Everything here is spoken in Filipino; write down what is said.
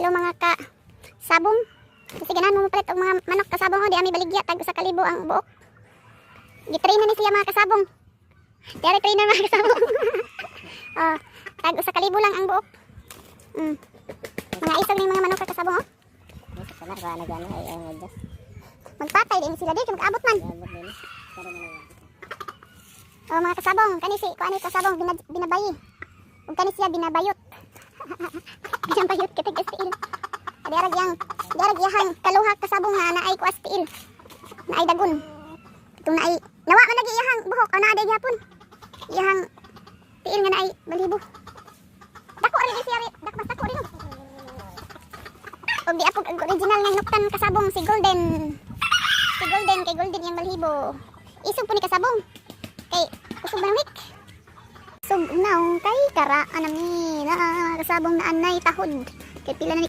Hello mga kasabong. Kasi ganahan mo mapalit og mga manok kasabong ho, di ami baligya tag sa kalibo ang buok. Gitrain na ni siya mga kasabong. Diari trainer mga kasabong. Tag sa kalibo lang ang buok. Mga isog ng mga manok kasabong ho. Sana ba nagano ay ang odas. Magpatay din sila di mag-abot man. Mga kasabong, kani si kuan kasabong binabayi. Ug kani siya binabayot. Binabayot kitag stiil. Diarag yang kaluha kasabong nga naay kuas tiil. Naay dagon. Itong naay nawa man lagi iyahang buhok o naa day gyapon. Iyahang tiil nga naay balibo. Dako rin siya ri, dako rin. Og di apog ang original nga nuktan kasabong si Golden. Si Golden kay Golden yang balibo. Isog po ni kasabong. Kay usog banamik. Usog naong kay kara anami na kasabong na anay tahod. Kay pila na